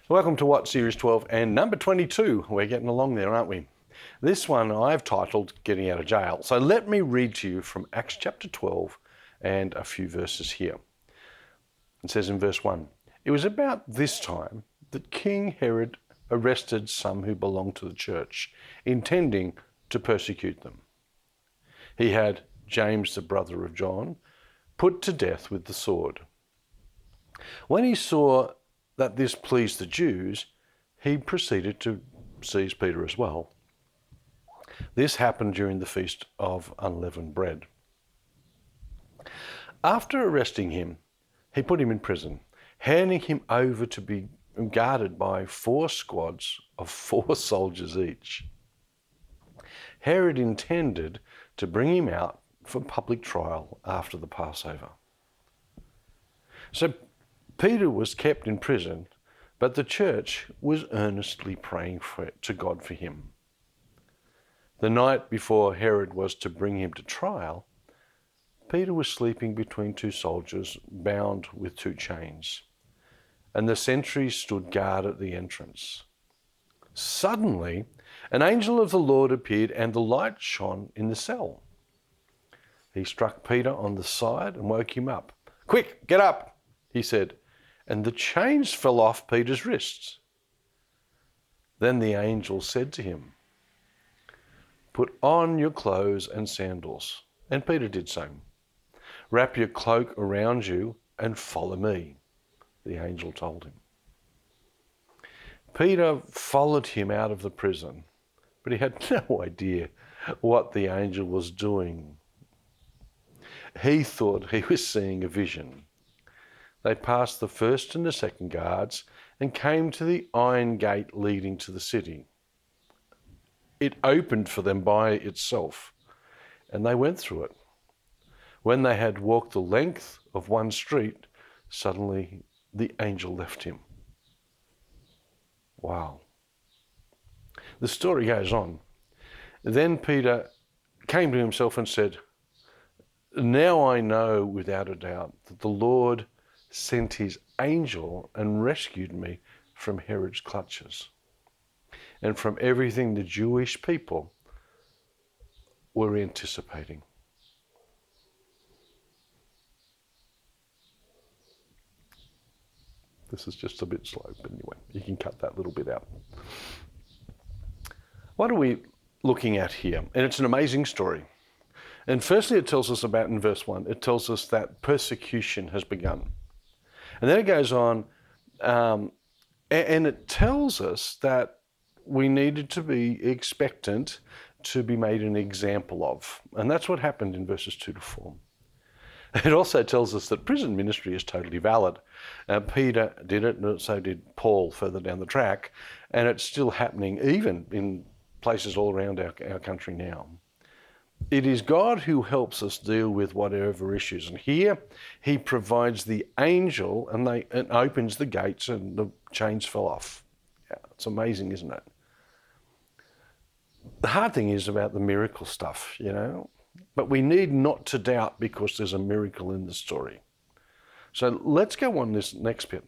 Welcome to What Series 12 and number 22. We're getting along there, aren't we? This one I've titled Getting Out of Jail. So let me read to you from Acts chapter 12 and a few verses here. It says in verse 1, "It was about this time that King Herod arrested some who belonged to the church, intending to persecute them. He had James, the brother of John, put to death with the sword. When he saw that this pleased the Jews, he proceeded to seize Peter as well. This happened during the Feast of Unleavened Bread. After arresting him, he put him in prison, handing him over to be guarded by 4 squads of 4 soldiers each. Herod intended to bring him out for public trial after the Passover. So Peter was kept in prison, but the church was earnestly praying to God for him. The night before Herod was to bring him to trial, Peter was sleeping between 2 soldiers bound with 2 chains, and the sentries stood guard at the entrance. Suddenly, an angel of the Lord appeared, and the light shone in the cell. He struck Peter on the side and woke him up. "Quick, get up," he said, and the chains fell off Peter's wrists. Then the angel said to him, "Put on your clothes and sandals." And Peter did so. "Wrap your cloak around you and follow me," the angel told him. Peter followed him out of the prison, but he had no idea what the angel was doing. He thought he was seeing a vision. They passed the first and the second guards and came to the iron gate leading to the city. It opened for them by itself, and they went through it. When they had walked the length of one street, suddenly the angel left him. Wow. The story goes on. Then Peter came to himself and said, "Now I know without a doubt that the Lord sent his angel and rescued me from Herod's clutches and from everything the Jewish people were anticipating." This is just a bit slow, but anyway, you can cut that little bit out. What are we looking at here? And it's an amazing story. And firstly, it tells us about, in verse 1, it tells us that persecution has begun. And then it goes on, and it tells us that we needed to be expectant to be made an example of. And that's what happened in verses 2 to 4. It also tells us that prison ministry is totally valid. Peter did it, and so did Paul further down the track, and it's still happening even in places all around our country now. It is God who helps us deal with whatever issues. And here he provides the angel and opens the gates and the chains fell off. Yeah, it's amazing, isn't it? The hard thing is about the miracle stuff, but we need not to doubt because there's a miracle in the story. So let's go on this next bit.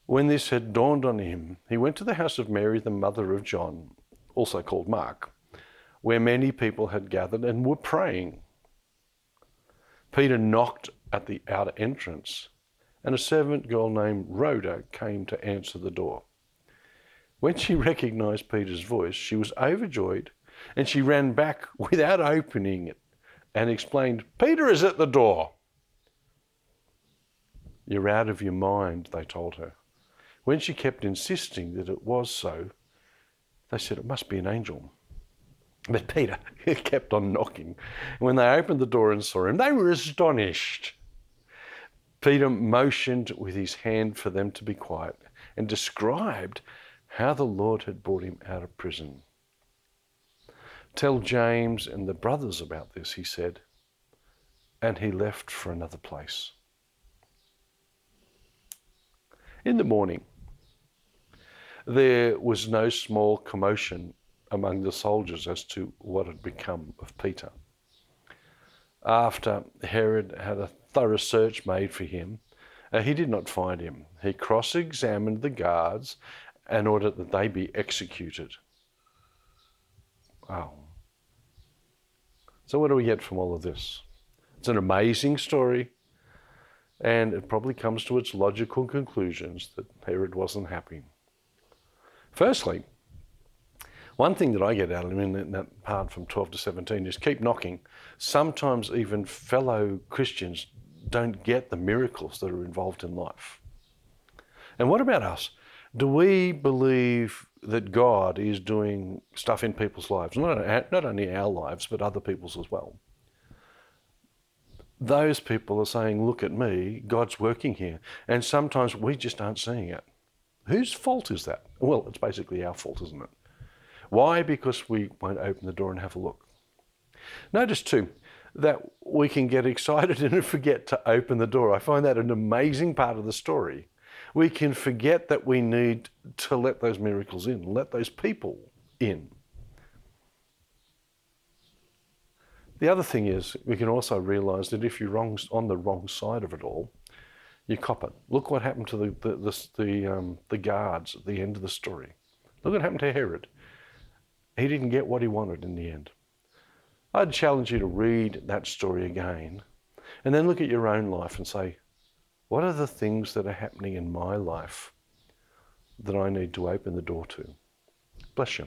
When this had dawned on him, he went to the house of Mary, the mother of John, also called Mark, where many people had gathered and were praying. Peter knocked at the outer entrance, and a servant girl named Rhoda came to answer the door. When she recognized Peter's voice, she was overjoyed, and she ran back without opening it and explained, "Peter is at the door." "You're out of your mind," they told her. When she kept insisting that it was so, they said it must be an angel. But Peter kept on knocking. When they opened the door and saw him, they were astonished. Peter motioned with his hand for them to be quiet and described how the Lord had brought him out of prison. "Tell James and the brothers about this," he said, and he left for another place. In the morning, there was no small commotion among the soldiers as to what had become of Peter. After Herod had a thorough search made for him He did not find him. He cross-examined the guards in order that they be executed. Wow. So what do we get from all of this? It's an amazing story, and it probably comes to its logical conclusions that Herod wasn't happy. Firstly, one thing that I get out of him in that part from 12 to 17 is keep knocking. Sometimes even fellow Christians don't get the miracles that are involved in life. And what about us? Do we believe that God is doing stuff in people's lives? Not only our lives, but other people's as well. Those people are saying, look at me, God's working here. And sometimes we just aren't seeing it. Whose fault is that? Well, it's basically our fault, isn't it? Why? Because we won't open the door and have a look. Notice too, that we can get excited and forget to open the door. I find that an amazing part of the story. We can forget that we need to let those miracles in, let those people in. The other thing is, we can also realise that if you're on the wrong side of it all, you cop it. Look what happened to the guards at the end of the story. Look what happened to Herod. He didn't get what he wanted in the end. I'd challenge you to read that story again and then look at your own life and say, what are the things that are happening in my life that I need to open the door to? Bless you.